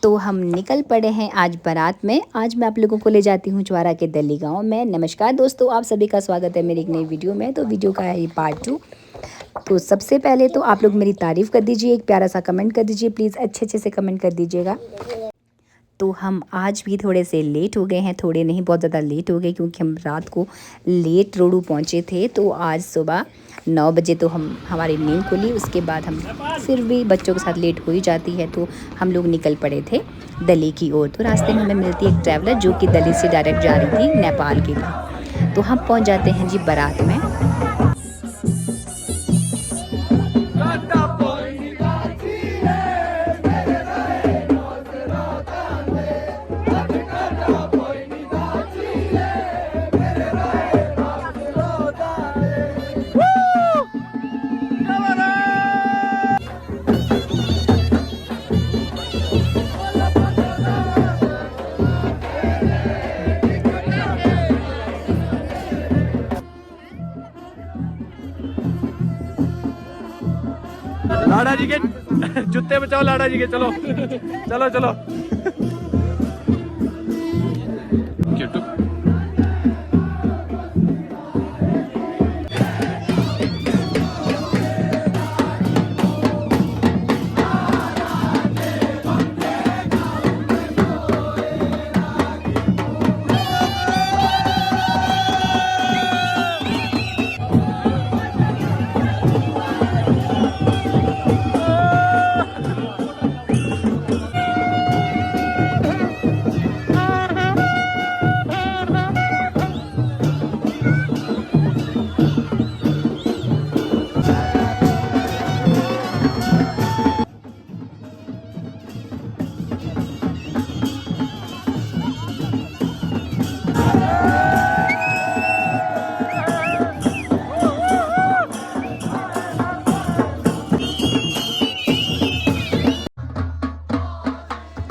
तो हम निकल पड़े हैं आज बारात में। आज मैं आप लोगों को ले जाती हूँ चवारा के दली गांव में। नमस्कार दोस्तों, आप सभी का स्वागत है मेरी एक नई वीडियो में। तो वीडियो का है ये पार्ट 2। तो सबसे पहले तो आप लोग मेरी तारीफ़ कर दीजिए, एक प्यारा सा कमेंट कर दीजिए प्लीज़, अच्छे से कमेंट कर दीजिएगा। तो हम आज भी थोड़े से लेट हो गए हैं, थोड़े नहीं बहुत ज़्यादा लेट हो गए, क्योंकि हम रात को लेट रोडू पहुँचे थे। तो आज सुबह 9 बजे तो हमारी नींद खुली। उसके बाद हम फिर भी बच्चों के साथ लेट हो ही जाती है, तो हम लोग निकल पड़े थे दिल्ली की ओर। तो रास्ते में हमें मिलती है एक ट्रैवलर जो कि दिल्ली से डायरेक्ट जा रही थी नेपाल के लिए। तो हम पहुँच जाते हैं जी बारात में। लाड़ा जी के जूते बचाओ, लाड़ा जी के। चलो चलो चलो।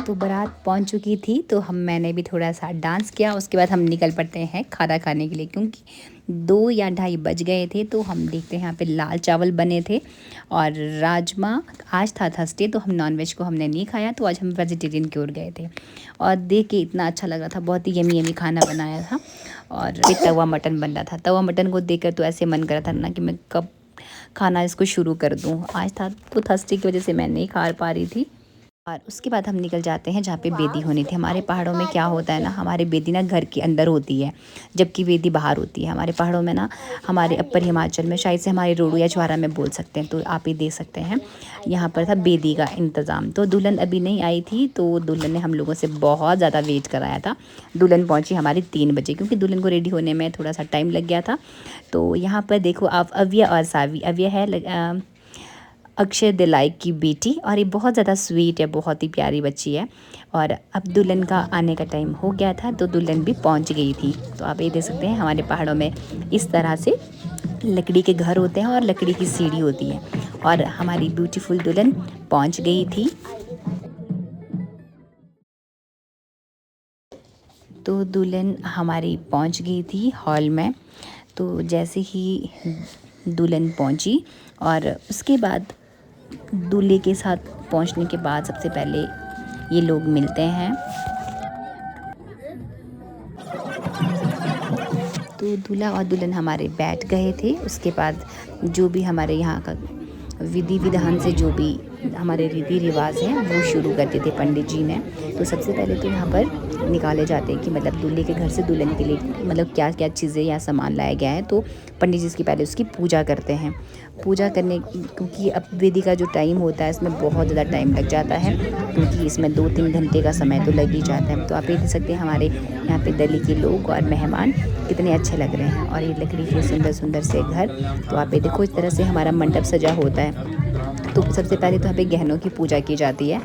तो बारात पहुंच चुकी थी, तो मैंने भी थोड़ा सा डांस किया। उसके बाद हम निकल पड़ते हैं खाना खाने के लिए, क्योंकि 2 या ढाई बज गए थे। तो हम देखते हैं यहाँ पे लाल चावल बने थे और राजमा। आज था थर्सडे, तो हम नॉनवेज को हमने नहीं खाया, तो आज हम वेजिटेरियन की ओर गए थे। और देख के इतना अच्छा लग रहा था, बहुत ही यमी खाना बनाया था। और एक तवा मटन बन रहा था। तवा मटन को देख कर तो ऐसे मन कर रहा था ना कि मैं कब खाना इसको शुरू कर दूँ। आज था तो थर्सडे की वजह से मैं नहीं खा पा रही थी। और उसके बाद हम निकल जाते हैं जहाँ पे बेदी होनी थी। हमारे पहाड़ों में क्या होता है ना, हमारी बेदी ना घर के अंदर होती है, जबकि बेदी बाहर होती है। हमारे पहाड़ों में ना, हमारे अपर हिमाचल में, शायद से हमारे रोडू या चवारा में बोल सकते हैं, तो आप ही देख सकते हैं यहाँ पर था बेदी का इंतज़ाम। तो दुल्हन अभी नहीं आई थी, तो दुल्हन ने हम लोगों से बहुत ज़्यादा वेट कराया था। दुल्हन पहुँची हमारी 3 बजे, क्योंकि दुल्हन को रेडी होने में थोड़ा सा टाइम लग गया था। तो यहाँ पर देखो आप, अव्या और सावी। अव्या है अक्षय दिलाई की बेटी, और ये बहुत ज़्यादा स्वीट है, बहुत ही प्यारी बच्ची है। और अब दुल्हन का आने का टाइम हो गया था, तो दुल्हन भी पहुंच गई थी। तो आप ये देख सकते हैं हमारे पहाड़ों में इस तरह से लकड़ी के घर होते हैं और लकड़ी की सीढ़ी होती है। और हमारी ब्यूटीफुल दुल्हन पहुंच गई थी। तो दुल्हन हमारी पहुंच गई थी हॉल में। तो जैसे ही दुल्हन पहुंची, और उसके बाद दूल्हे के साथ पहुंचने के बाद सबसे पहले ये लोग मिलते हैं। तो दूल्हा और दुल्हन हमारे बैठ गए थे। उसके बाद जो भी हमारे यहाँ का विधि विधान से जो भी हमारे रीति रिवाज हैं वो शुरू करते थे पंडित जी ने। तो सबसे पहले तो यहाँ पर निकाले जाते हैं कि मतलब दूल्हे के घर से दुल्हन के लिए मतलब क्या क्या चीज़ें या सामान लाया गया है। तो पंडित जी इसकी पहले उसकी पूजा करते हैं। पूजा करने, क्योंकि अब वेदी का जो टाइम होता है इसमें बहुत ज़्यादा टाइम लग जाता है, क्योंकि इसमें 2-3 घंटे का समय तो लग ही जाता है। तो आप ये देख सकते हैं हमारे यहाँ पे दिल्ली के लोग और मेहमान कितने अच्छे लग रहे हैं। और ये लकड़ी के सुंदर सुंदर से घर, तो आप ये देखो इस तरह से हमारा मंडप सजा होता है। तो सबसे पहले तो यहाँ पे गहनों की पूजा की जाती है।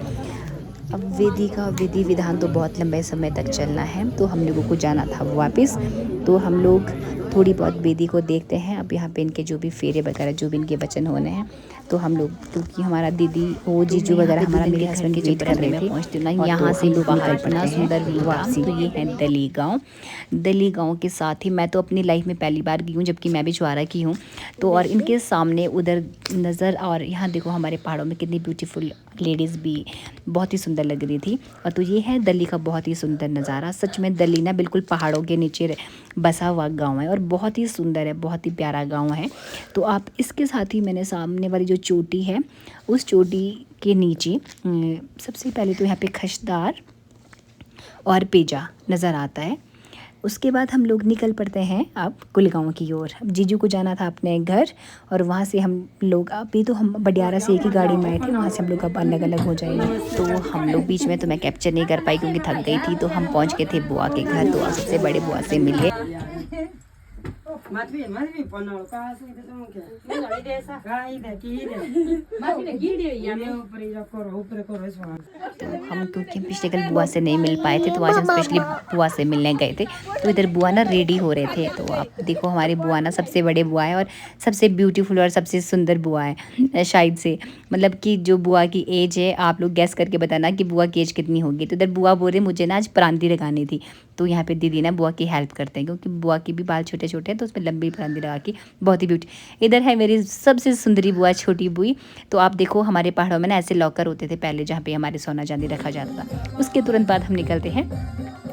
अब वेदी का विधि विधान तो बहुत लंबे समय तक चलना है, तो हम लोगों को जाना था वापस। तो हम लोग थोड़ी बहुत बेदी को देखते हैं। अब यहाँ पे इनके जो भी फेरे वगैरह जो भी इनके वचन होने हैं, तो हम लोग, क्योंकि हमारा दीदी वो जीजू वगैरह हमारा मेरे हस्बैंड के वेट कर रहे थे, पहुँचते ना यहाँ से बाहर इतना सुंदर व्यू था। तो ये है दली गाँव। दली गाँव के साथ ही मैं तो अपनी लाइफ में पहली बार गई हूँ, जबकि मैं भी छुआरा की हूँ। तो और इनके सामने उधर नज़र, और यहाँ देखो हमारे पहाड़ों में कितनी ब्यूटीफुल लेडीज़ भी बहुत ही सुंदर लग रही थी। और तो ये है दली का बहुत ही सुंदर नज़ारा। सच में दली ना बिल्कुल पहाड़ों के नीचे बसा हुआ गांव है और बहुत ही सुंदर है, बहुत ही प्यारा गांव है। तो आप इसके साथ ही मैंने सामने वाली जो चोटी है, उस चोटी के नीचे सबसे पहले तो यहाँ पे खशदार और पेजा नज़र आता है। उसके बाद हम लोग निकल पड़ते हैं अब गुलगांव की ओर। जीजू को जाना था अपने घर, और वहाँ से हम लोग, अभी तो हम बडियारा से एक ही गाड़ी में आए थे, वहाँ से हम लोग अब अलग अलग हो जाएंगे। तो हम लोग बीच में तो मैं कैप्चर नहीं कर पाई क्योंकि थक गई थी। तो हम पहुँच गए थे बुआ के घर, तो सबसे बड़े बुआ से मिले। तो हम क्योंकि पिछले कल बुआ से नहीं मिल पाए थे, तो आज हम स्पेशली बुआ से मिलने गए थे। तो इधर बुआ ना रेडी हो रहे थे। तो आप देखो हमारी बुआ ना सबसे बड़े बुआ है और सबसे ब्यूटीफुल और सबसे सुंदर बुआ है शायद से, मतलब कि जो बुआ की एज है, आप लोग गैस करके बताना कि बुआ की एज कितनी होगी। तो इधर बुआ बोल रहे मुझे ना आज परांदी लगानी थी, तो यहाँ पे दीदी ना बुआ की हेल्प करते हैं, क्योंकि बुआ की भी बाल छोटे छोटे हैं, तो उसमें लंबी परांदी लगा के बहुत ही ब्यूटी। इधर है मेरी सबसे सुंदरी बुआ, छोटी बुई। तो आप देखो हमारे पहाड़ों में ना ऐसे लॉकर होते थे पहले, जहाँ पे हमारे सोना चांदी रखा जाता था। उसके तुरंत बाद हम निकलते हैं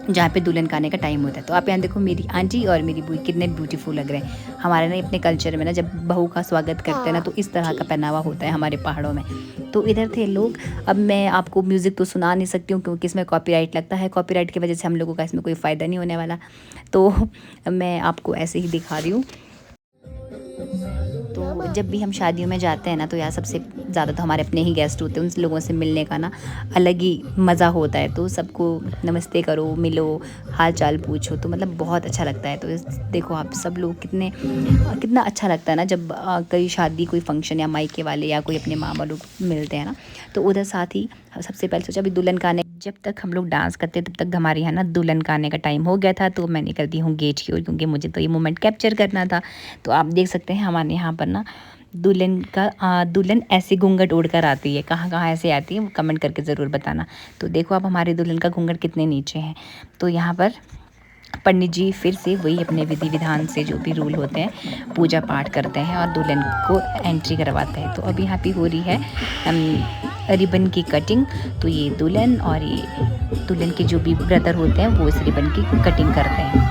जहाँ पे दुल्हन का आने का टाइम होता है। तो आप यहाँ देखो मेरी आंटी और मेरी बुई कितने ब्यूटीफुल लग रहे हैं। हमारे ना अपने कल्चर में ना जब बहू का स्वागत करते हैं ना, तो इस तरह का पहनावा होता है हमारे पहाड़ों में। तो इधर थे लोग। अब मैं आपको म्यूज़िक तो सुना नहीं सकती हूँ क्योंकि इसमें कॉपीराइट लगता है। कॉपीराइट की वजह से हम लोगों का इसमें कोई फ़ायदा नहीं होने वाला, तो मैं आपको ऐसे ही दिखा रही हूँ। तो जब भी हम शादियों में जाते हैं ना, तो यार सबसे ज़्यादा तो हमारे अपने ही गेस्ट होते हैं, उन लोगों से मिलने का ना अलग ही मज़ा होता है। तो सबको नमस्ते करो, मिलो, हाल चाल पूछो, तो मतलब बहुत अच्छा लगता है। तो देखो आप सब लोग कितना अच्छा लगता है ना जब कई शादी, कोई फंक्शन या मायके वाले या कोई अपने मामा लोग मिलते हैं ना। तो उधर साथ ही सबसे पहले सोचा अभी दुल्हन का आने, जब तक हम लोग डांस करते तब तक हमारे यहाँ ना दुल्हन का आने का टाइम हो गया था। तो मैं निकलती हूँ गेट की ओर, क्योंकि मुझे तो ये मोमेंट कैप्चर करना था। तो आप देख सकते हैं हमारे यहाँ पर ना दुल्हन ऐसे घूंघट ओढ़ कर आती है। कहाँ कहाँ ऐसे आती है वो कमेंट करके ज़रूर बताना। तो देखो अब हमारे दुल्हन का घूंघट कितने नीचे हैं। तो यहाँ पर पंडित जी फिर से वही अपने विधि विधान से जो भी रूल होते हैं पूजा पाठ करते हैं और दुल्हन को एंट्री करवाते हैं। तो अब यहाँ पे हो रही है रिबन की कटिंग। तो ये दुल्हन और ये दुल्हन के जो भी ब्रदर होते हैं वो इस रिबन की कटिंग करते हैं।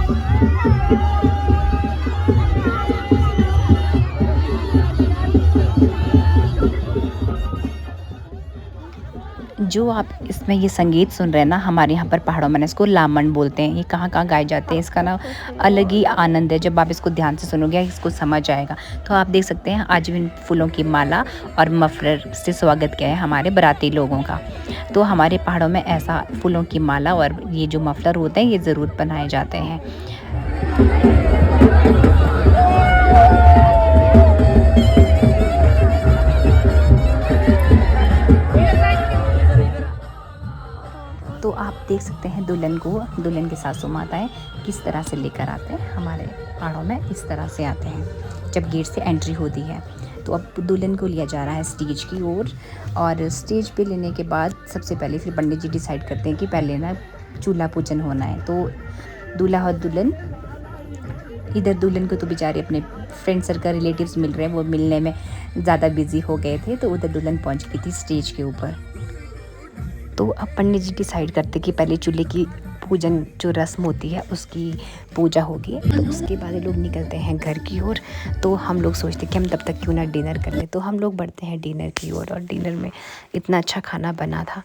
जो आप इसमें ये संगीत सुन रहे हैं ना, हमारे यहाँ पर पहाड़ों में इसको लामन बोलते हैं। ये कहाँ कहाँ गाए जाते हैं, इसका ना अलग ही आनंद है। जब आप इसको ध्यान से सुनोगे इसको समझ आएगा। तो आप देख सकते हैं आज भी फूलों की माला और मफलर से स्वागत किया है हमारे बाराती लोगों का। तो हमारे पहाड़ों में ऐसा फूलों की माला और ये जो मफलर होते हैं ये ज़रूर बनाए जाते हैं। तो आप देख सकते हैं दुल्हन को, दुल्हन के सासू माताएं किस तरह से लेकर आते हैं। हमारे पहाड़ों में इस तरह से आते हैं जब गेट से एंट्री होती है। तो अब दुल्हन को लिया जा रहा है स्टेज की ओर, और स्टेज पे लेने के बाद सबसे पहले फिर पंडित जी डिसाइड करते हैं कि पहले ना चूल्हा पूजन होना है। तो दूल्हा और दुल्हन, इधर दुल्हन को तो बेचारे अपने फ्रेंड सर्कल रिलेटिव्स मिल रहे हैं, वो मिलने में ज़्यादा बिजी हो गए थे। तो उधर दुल्हन पहुंच गई थी स्टेज के ऊपर। तो अब पंडित जी डिसाइड करते कि पहले चूल्हे की पूजन जो रस्म होती है उसकी पूजा होगी। तो उसके बाद लोग निकलते हैं घर की ओर। तो हम लोग सोचते कि हम तब तक क्यों ना डिनर कर लें। तो हम लोग बढ़ते हैं डिनर की ओर, और डिनर में इतना अच्छा खाना बना था,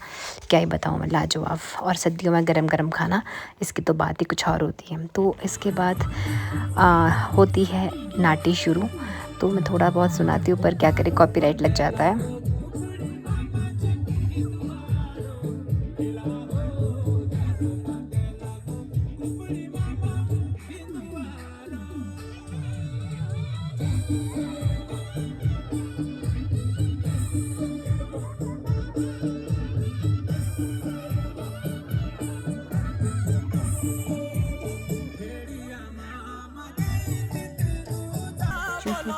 क्या ही बताऊँ मैं, लाजवाब। और सर्दियों में गरम गरम खाना, इसकी तो बात ही कुछ और होती है। तो इसके बाद होती है नाटी शुरू। तो मैं थोड़ा बहुत सुनाती हूँ, पर क्या करें कॉपीराइट लग जाता है।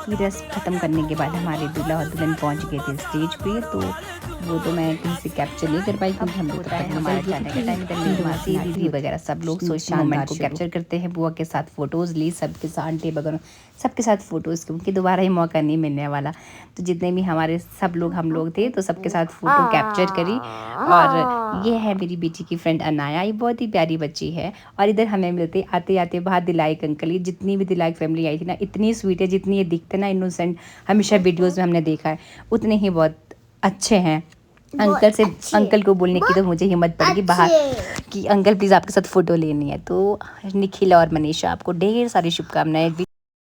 की रस्म ख़त्म करने के बाद हमारे दूल्हा और दुल्हन पहुंच गए थे स्टेज पे। तो वो तो मैं कहीं से कैप्चर नहीं कर पाई क्योंकि हम लोग हमारे जाने का टाइम मासी दीदी वगैरह सब लोग सोशल मोमेंट को कैप्चर करते हैं। बुआ के साथ फ़ोटोज़ ली, सबके साथ आंटी वगैरह सबके साथ फ़ोटोज़, क्योंकि दोबारा ही मौका नहीं मिलने वाला। तो जितने भी हमारे सब लोग हम लोग थे तो सबके साथ फ़ोटो कैप्चर करी। और ये है मेरी बेटी की फ्रेंड अनाया, ये बहुत ही प्यारी बच्ची है। और इधर हमें मिलते आते आते बाहर दिलाइक अंकल, ये जितनी भी दिलाइक फैमिली आई थी ना, इतनी स्वीट है, जितनी ये दिखते ना इनोसेंट, हमेशा वीडियोज़ में हमने देखा है, उतने ही बहुत अच्छे हैं। अंकल को बोलने की तो मुझे हिम्मत पड़ेगी बाहर कि अंकल प्लीज़ आपके साथ फ़ोटो लेनी है। तो निखिल और मनीषा, आपको ढेर सारी शुभकामनाएं।